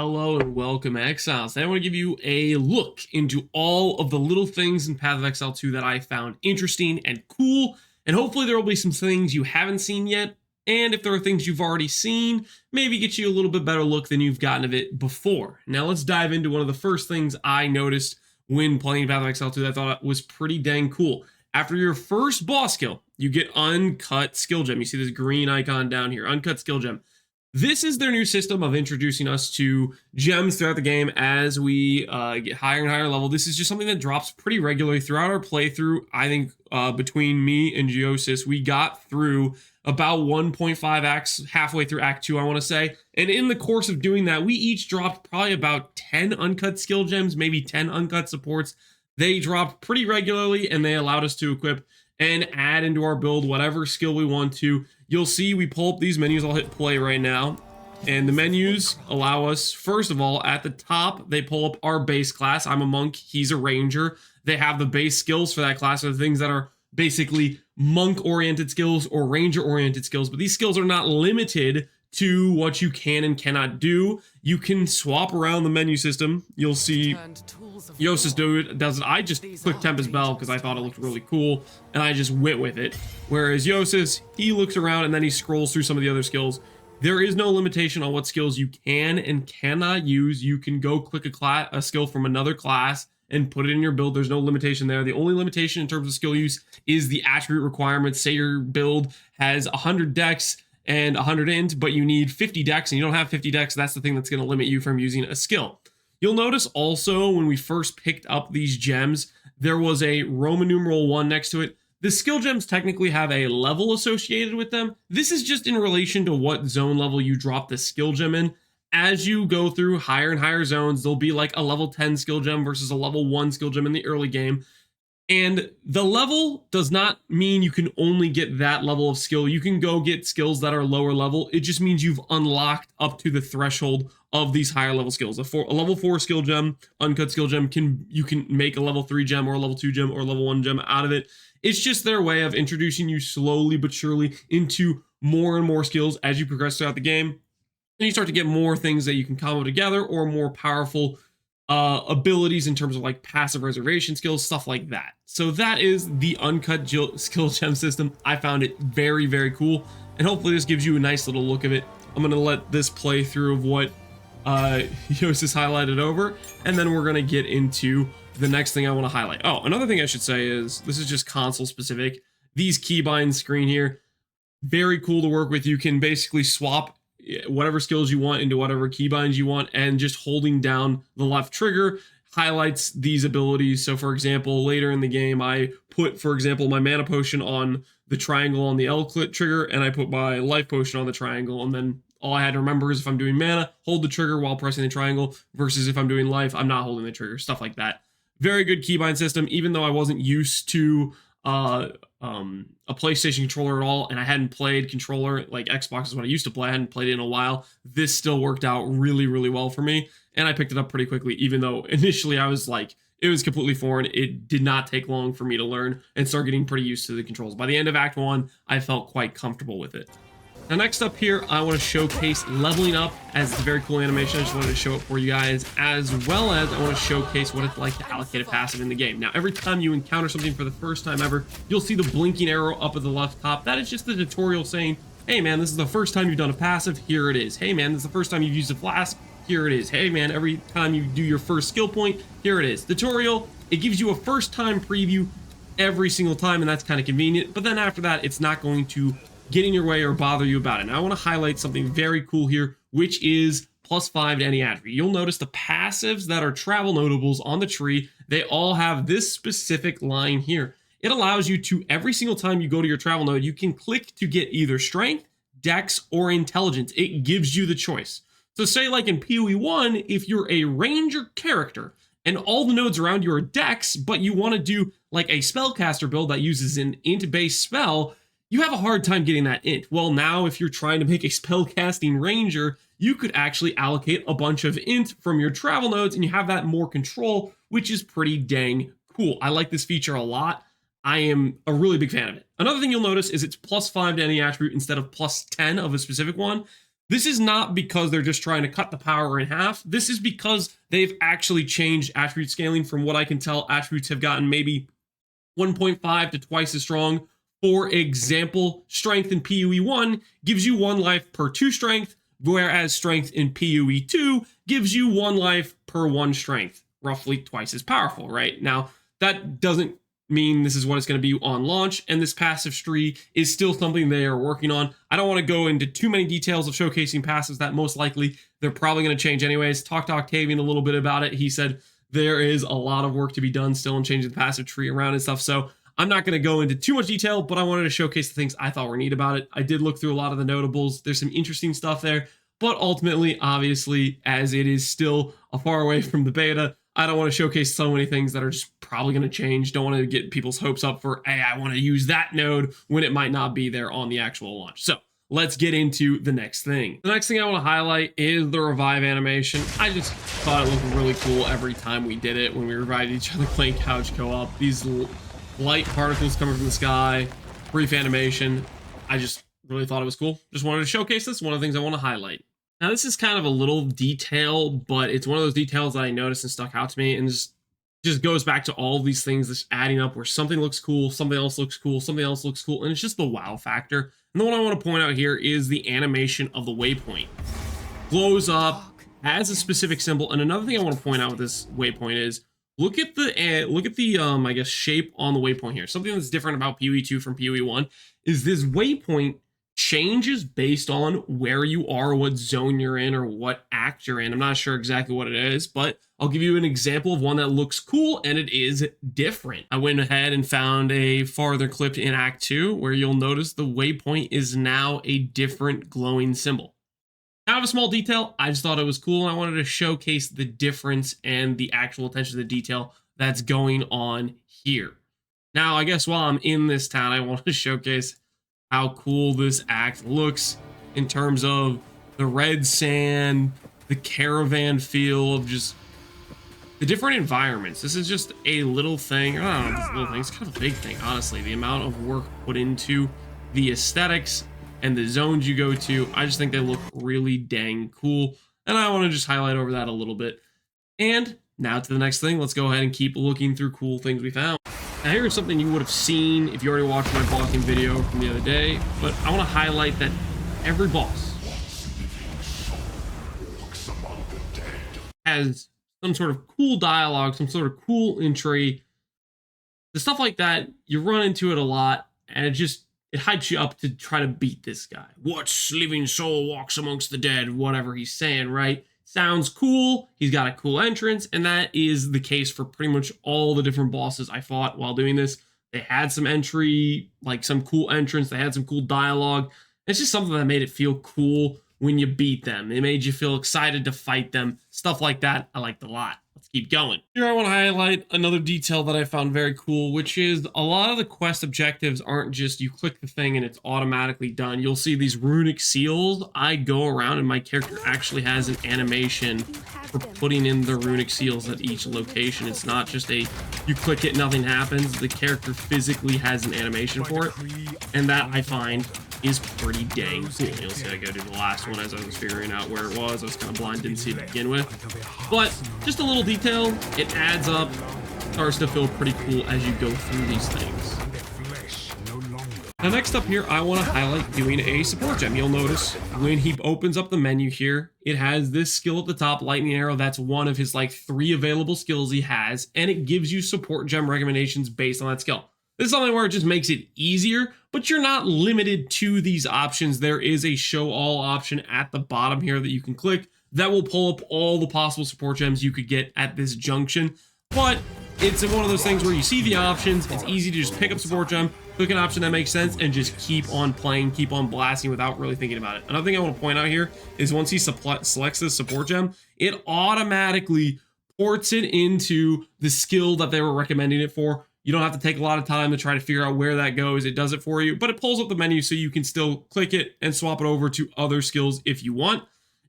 Hello and welcome, Exiles. Today I want to give you a look into all of the little things in Path of Exile 2 that I found interesting and cool, and hopefully there will be some things you haven't seen yet, and if there are things you've already seen, maybe get you a little bit better look than you've gotten of it before. Now let's dive into one of the first things I noticed when playing Path of Exile 2 that I thought was pretty dang cool. After your first boss kill, you get Uncut Skill Gem. You see this green icon down here, Uncut Skill Gem. This is their new system of introducing us to gems throughout the game as we get higher and higher level. This is just something that drops pretty regularly throughout our playthrough. I think between me and Geosis, we got through about 1.5 acts, halfway through Act 2, I want to say. And in the course of doing that, we each dropped probably about 10 uncut skill gems, maybe 10 uncut supports. They dropped pretty regularly, and they allowed us to equip and add into our build whatever skill we want to. You'll see we pull up these menus. I'll hit play right now. And the menus allow us, first of all, at the top, they pull up our base class. I'm a monk, he's a ranger. They have the base skills for that class, or the things that are basically monk-oriented skills or ranger-oriented skills. But these skills are not limited to what you can and cannot do. You can swap around the menu system. You'll see Yosis does it. I just clicked Tempest Bell because I thought it looked really cool, and I just went with it. Whereas Yosis, he looks around and then he scrolls through some of the other skills. There is no limitation on what skills you can and cannot use. You can go click a skill from another class and put it in your build. There's no limitation there. The only limitation in terms of skill use is the attribute requirements. Say your build has 100 dex and 100 int, but you need 50 dex and you don't have 50 dex. That's the thing that's going to limit you from using a skill. You'll notice also when we first picked up these gems, there was a Roman numeral 1 next to it. The skill gems technically have a level associated with them. This is just in relation to what zone level you drop the skill gem in. As you go through higher and higher zones, there'll be like a level 10 skill gem versus a level 1 skill gem in the early game. And the level does not mean you can only get that level of skill. You can go get skills that are lower level. It just means you've unlocked up to the threshold of these higher level skills. A level 4 skill gem, uncut skill gem, you can make a level 3 gem or a level 2 gem or a level 1 gem out of it. It's just their way of introducing you slowly but surely into more and more skills as you progress throughout the game. And you start to get more things that you can combo together or more powerful abilities in terms of like passive reservation skills, stuff like that. So that is the uncut skill gem system. I found it very, very cool. And hopefully this gives you a nice little look of it. I'm going to let this play through of what Yosis highlighted over. And then we're going to get into the next thing I want to highlight. Oh, another thing I should say is this is just console specific. These keybinds screen here, very cool to work with. You can basically swap whatever skills you want into whatever keybinds you want, and just holding down the left trigger highlights these abilities. So for example, later in the game, I put, for example, my mana potion on the triangle on the L click trigger, and I put my life potion on the triangle, and then all I had to remember is if I'm doing mana, hold the trigger while pressing the triangle, versus if I'm doing life, I'm not holding the trigger, stuff like that. Very good keybind system, even though I wasn't used to a PlayStation controller at all, and I hadn't played controller like Xbox is what I used to play. I hadn't played it in a while. This still worked out really, really well for me, and I picked it up pretty quickly, even though initially I was like, it was completely foreign. It did not take long for me to learn and start getting pretty used to the controls. By the end of Act 1, I felt quite comfortable with it. Now next up here, I want to showcase leveling up, as it's a very cool animation. I just wanted to show it for you guys, as well as I want to showcase what it's like to allocate a passive in the game. Now every time you encounter something for the first time ever, you'll see the blinking arrow up at the left top. That is just the tutorial saying, hey man, this is the first time you've done a passive, here it is. Hey man, this is the first time you've used a flask, here it is. Hey man, every time you do your first skill point, here it is. Tutorial, it gives you a first time preview every single time, and that's kind of convenient, but then after that, it's not going to get in your way or bother you about it. And I want to highlight something very cool here, which is +5 to any attribute. You'll notice the passives that are travel notables on the tree, they all have this specific line here. It allows you to, every single time you go to your travel node, you can click to get either strength, dex, or intelligence. It gives you the choice. So say like in PoE 1, if you're a ranger character and all the nodes around you are dex, but you want to do like a spellcaster build that uses an int-based spell, you have a hard time getting that int. Well, now if you're trying to make a spellcasting ranger, you could actually allocate a bunch of int from your travel nodes, and you have that more control, which is pretty dang cool. I like this feature a lot. I am a really big fan of it. Another thing you'll notice is it's +5 to any attribute instead of +10 of a specific one. This is not because they're just trying to cut the power in half. This is because they've actually changed attribute scaling. From what I can tell, attributes have gotten maybe 1.5 to twice as strong. For example, strength in PoE 1 gives you 1 life per 2 strength, whereas strength in PoE 2 gives you 1 life per 1 strength, roughly twice as powerful, right? Now, that doesn't mean this is what it's going to be on launch, and this passive tree is still something they are working on. I don't want to go into too many details of showcasing passives that most likely they're probably going to change anyways. Talked to Octavian a little bit about it. He said there is a lot of work to be done still in changing the passive tree around and stuff, so I'm not going to go into too much detail, but I wanted to showcase the things I thought were neat about it. I did look through a lot of the notables. There's some interesting stuff there, but ultimately, obviously, as it is still a far away from the beta, I don't want to showcase so many things that are just probably going to change. Don't want to get people's hopes up for, hey, I want to use that node when it might not be there on the actual launch. So let's get into the next thing. The next thing I want to highlight is the revive animation. I just thought it looked really cool every time we did it when we revived each other playing couch co-op. These light particles coming from the sky, brief animation. I just really thought it was cool. Just wanted to showcase this. One of the things I want to highlight. Now, this is kind of a little detail, but it's one of those details that I noticed and stuck out to me, and just goes back to all these things that's adding up where something looks cool, something else looks cool, something else looks cool, and it's just the wow factor. And the one I want to point out here is the animation of the waypoint. Glows up, has a specific symbol, and another thing I want to point out with this waypoint is look at the I guess shape on the waypoint here. Something that's different about PoE 2 from PoE 1 is this waypoint changes based on where you are, what zone you're in, or what act you're in. I'm not sure exactly what it is, but I'll give you an example of one that looks cool, and it is different. I went ahead and found a farther clip in Act 2 where you'll notice the waypoint is now a different glowing symbol. Kind of a small detail. I just thought it was cool, and I wanted to showcase the difference and the actual attention to detail that's going on here. Now, I guess while I'm in this town, I want to showcase how cool this act looks in terms of the red sand, the caravan feel of just the different environments. This is just a little thing. I don't know, this little thing. It's kind of a big thing, honestly. The amount of work put into the aesthetics and the zones you go to, I just think they look really dang cool. And I want to just highlight over that a little bit. And now to the next thing. Let's go ahead and keep looking through cool things we found. Now, here's something you would have seen if you already watched my blocking video from the other day, but I want to highlight that every boss has some sort of cool dialogue, some sort of cool entry. The stuff like that, you run into it a lot, and it hypes you up to try to beat this guy. What living soul walks amongst the dead? Whatever he's saying, right? Sounds cool. He's got a cool entrance, and that is the case for pretty much all the different bosses I fought while doing this. They had some entry, like some cool entrance. They had some cool dialogue. It's just something that made it feel cool when you beat them. It made you feel excited to fight them. Stuff like that, I liked a lot. Let's keep going. Here I want to highlight another detail that I found very cool, which is a lot of the quest objectives aren't just you click the thing and it's automatically done. You'll see these runic seals. I go around and my character actually has an animation for putting in the runic seals at each location. It's not just a you click it, nothing happens. The character physically has an animation for it, and that I find is pretty dang cool. You'll see I go to the last one as I was figuring out where it was. I was kind of blind, didn't see it to begin with. But just a little detail, it adds up, starts to feel pretty cool as you go through these things. Now, next up here, I want to highlight doing a support gem. You'll notice when he opens up the menu here, it has this skill at the top, lightning arrow. That's one of his like 3 available skills he has, and it gives you support gem recommendations based on that skill. This is something where it just makes it easier, but you're not limited to these options. There is a show all option at the bottom here that you can click that will pull up all the possible support gems you could get at this junction. But it's one of those things where you see the options, it's easy to just pick up support gem, click an option that makes sense, and just keep on playing, keep on blasting without really thinking about it. Another thing I want to point out here is once he selects this support gem, it automatically ports it into the skill that they were recommending it for. You don't have to take a lot of time to try to figure out where that goes. It does it for you, but it pulls up the menu so you can still click it and swap it over to other skills if you want.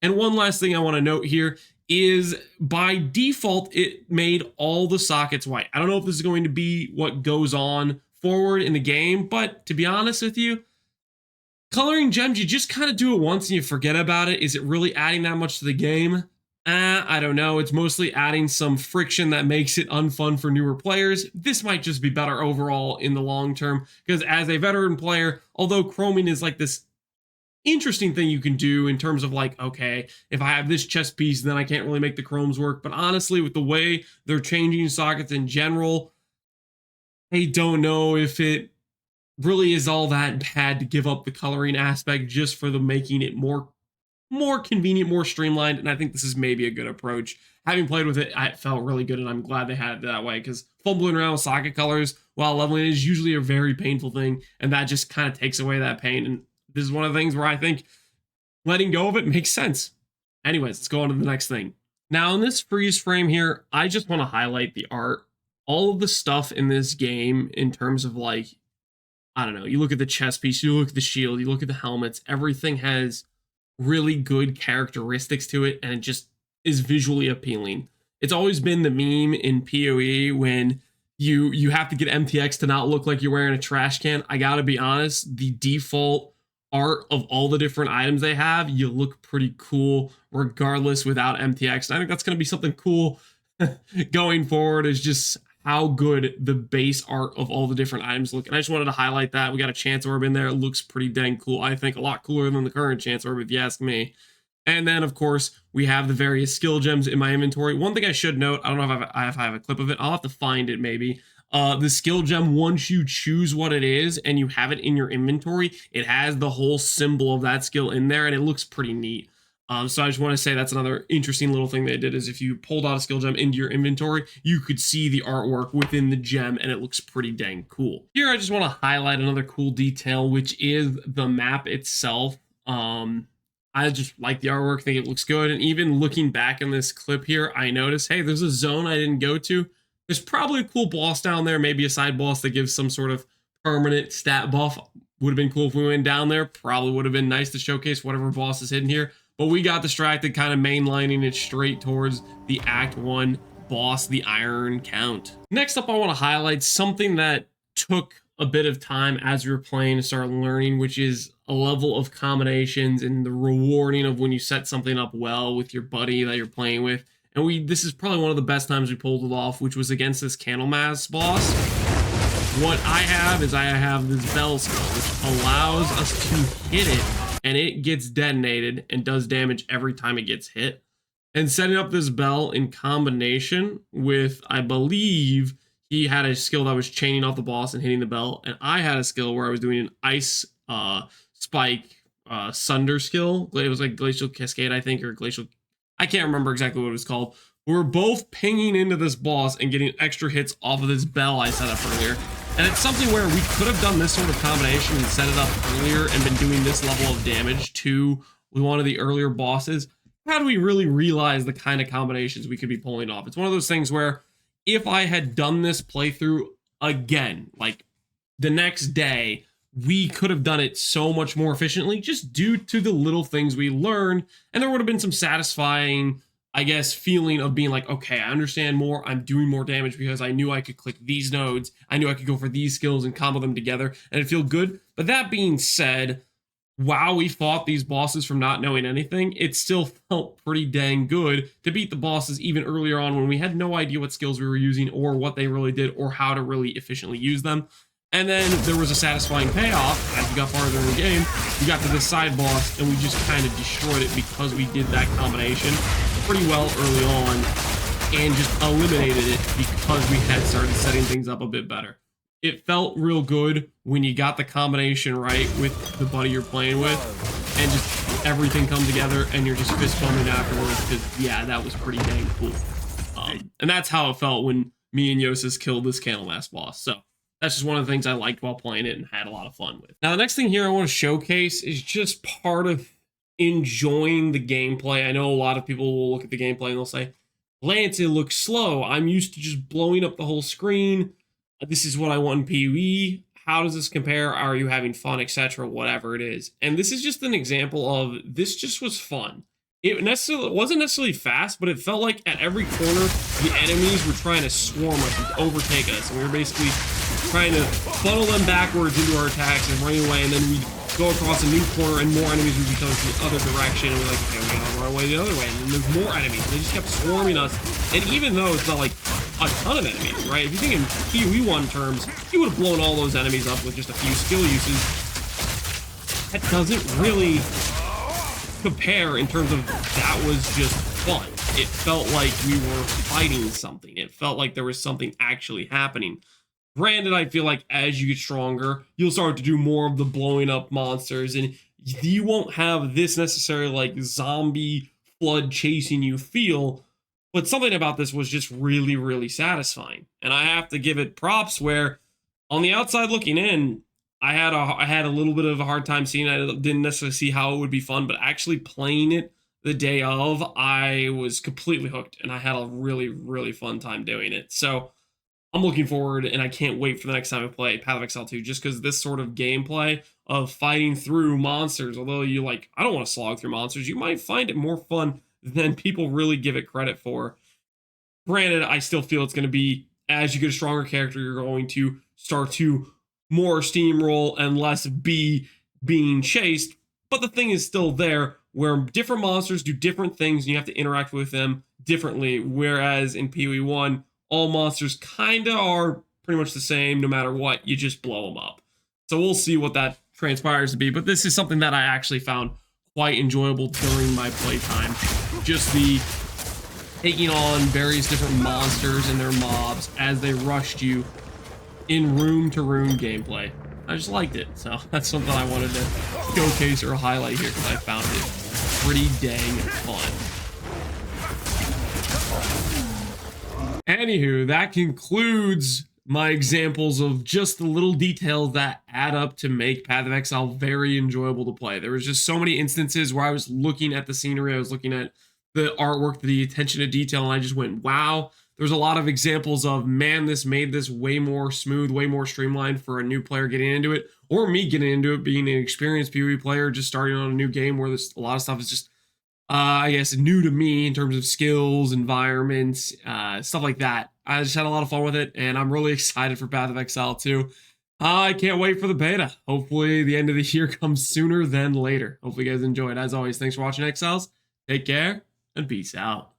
And one last thing I want to note here is by default, it made all the sockets white. I don't know if this is going to be what goes on forward in the game, but to be honest with you, Coloring gems, you just kind of do it once and you forget about it. Is it really adding that much to the game? I don't know. It's mostly adding some friction that makes it unfun for newer players. This might just be better overall in the long term, because as a veteran player, although chroming is like this interesting thing you can do in terms of like, okay, if I have this chest piece, then I can't really make the chromes work. But honestly, with the way they're changing sockets in general, I don't know if it really is all that bad to give up the coloring aspect just for the making it more convenient, more streamlined, and I think this is maybe a good approach. Having played with it, I felt really good, and I'm glad they had it that way, because fumbling around with socket colors while leveling is usually a very painful thing, and that just kind of takes away that pain, and this is one of the things where I think letting go of it makes sense. Anyways, let's go on to the next thing. Now, in this freeze frame here, I just want to highlight the art. All of the stuff in this game in terms of like, I don't know, you look at the chest piece, you look at the shield, you look at the helmets, everything has really good characteristics to it, and it just is visually appealing. It's always been the meme in PoE when you have to get MTX to not look like you're wearing a trash can. I gotta be honest, the default art of all the different items they have, you look pretty cool regardless without MTX. And I think that's gonna be something cool going forward, is just how good the base art of all the different items look. And I just wanted to highlight that. We got a Chance Orb in there. It looks pretty dang cool. I think a lot cooler than the current Chance Orb, if you ask me. And then, of course, we have the various skill gems in my inventory. One thing I should note, I don't know if I have a clip of it. I'll have to find it maybe. The skill gem, once you choose what it is and you have it in your inventory, it has the whole symbol of that skill in there, and it looks pretty neat. So I just want to say that's another interesting little thing they did, is if you pulled out a skill gem into your inventory, you could see the artwork within the gem, and it looks pretty dang cool. Here, I just want to highlight another cool detail, which is the map itself. I just like the artwork, think it looks good, and even looking back in this clip here, I noticed, hey, there's a zone I didn't go to. There's probably a cool boss down there, maybe a side boss that gives some sort of permanent stat buff. Would have been cool if we went down there. Probably would have been nice to showcase whatever boss is hidden here. But we got distracted kind of mainlining it straight towards the Act 1 boss, the Iron Count. Next up, I want to highlight something that took a bit of time as we were playing to start learning, which is a level of combinations and the rewarding of when you set something up well with your buddy that you're playing with. And this is probably one of the best times we pulled it off, which was against this Candlemas boss. What I have is I have this bell skill, which allows us to hit it, and it gets detonated and does damage every time it gets hit. And setting up this bell in combination with, I believe, he had a skill that was chaining off the boss and hitting the bell, and I had a skill where I was doing an ice spike sunder skill. It was like Glacial Cascade, I think, or Glacial... I can't remember exactly what it was called. We were both pinging into this boss and getting extra hits off of this bell I set up earlier. And it's something where we could have done this sort of combination and set it up earlier and been doing this level of damage to one of the earlier bosses. How do we really realize the kind of combinations we could be pulling off? It's one of those things where if I had done this playthrough again, like the next day, we could have done it so much more efficiently just due to the little things we learned. And there would have been some satisfying, I guess, feeling of being like, okay, I understand more. I'm doing more damage because I knew I could click these nodes. I knew I could go for these skills and combo them together, and it'd feel good. But that being said, while we fought these bosses from not knowing anything, it still felt pretty dang good to beat the bosses even earlier on when we had no idea what skills we were using or what they really did or how to really efficiently use them. And then there was a satisfying payoff as we got farther in the game. We got to this side boss and we just kind of destroyed it because we did that combination pretty well early on and just eliminated it because we had started setting things up a bit better. It felt real good when you got the combination right with the buddy you're playing with and just everything come together and you're just fist bumping afterwards because, yeah, that was pretty dang cool. And that's how it felt when me and Yosis killed this Candlemas boss. So that's just one of the things I liked while playing it and had a lot of fun with. Now, the next thing here I want to showcase is just part of enjoying the gameplay. I know a lot of people will look at the gameplay and they'll say, Lance, it looks slow. I'm used to just blowing up the whole screen. This is what I want in PoE. How does this compare? Are you having fun, etc., whatever it is. And this is just an example of this just was fun. It wasn't necessarily fast, but it felt like at every corner, the enemies were trying to swarm us and overtake us. And we were basically trying to funnel them backwards into our attacks and running away, and then we'd go across a new corner and more enemies would be coming from the other direction, and we're like, okay, we gotta run away the other way, and then there's more enemies. They just kept swarming us, and even though it's not like a ton of enemies, right? If you think in PoE1 terms, you would have blown all those enemies up with just a few skill uses. That doesn't really compare in terms of that was just fun. It felt like we were fighting something. It felt like there was something actually happening. Granted, I feel like as you get stronger, you'll start to do more of the blowing up monsters, and you won't have this necessarily like zombie flood chasing you feel. But something about this was just really, really satisfying. And I have to give it props where on the outside looking in, I had a little bit of a hard time seeing it. I didn't necessarily see how it would be fun, but actually playing it the day of, I was completely hooked, and I had a really, really fun time doing it. So I'm looking forward, and I can't wait for the next time I play Path of Exile 2, just because this sort of gameplay of fighting through monsters, although you like, I don't want to slog through monsters, you might find it more fun than people really give it credit for. Granted, I still feel it's going to be, as you get a stronger character, you're going to start to more steamroll and less be being chased, but the thing is still there, where different monsters do different things, and you have to interact with them differently, whereas in PoE1, all monsters kind of are pretty much the same no matter what. You just blow them up. So we'll see what that transpires to be. But this is something that I actually found quite enjoyable during my playtime. Just the taking on various different monsters and their mobs as they rushed you in room-to-room gameplay. I just liked it. So that's something I wanted to showcase or highlight here because I found it pretty dang fun. Anywho, that concludes my examples of just the little details that add up to make Path of Exile very enjoyable to play. There was just so many instances where I was looking at the scenery, I was looking at the artwork, the attention to detail, and I just went, wow. There's a lot of examples of, man, this made this way more smooth, way more streamlined for a new player getting into it, or me getting into it, being an experienced PoE player, just starting on a new game where there's a lot of stuff is just I guess new to me in terms of skills, environments, stuff like that. I just had a lot of fun with it, and I'm really excited for Path of Exile 2. I can't wait for the beta. Hopefully the end of the year comes sooner than later. Hopefully you guys enjoyed. As always, thanks for watching Exiles. Take care, and peace out.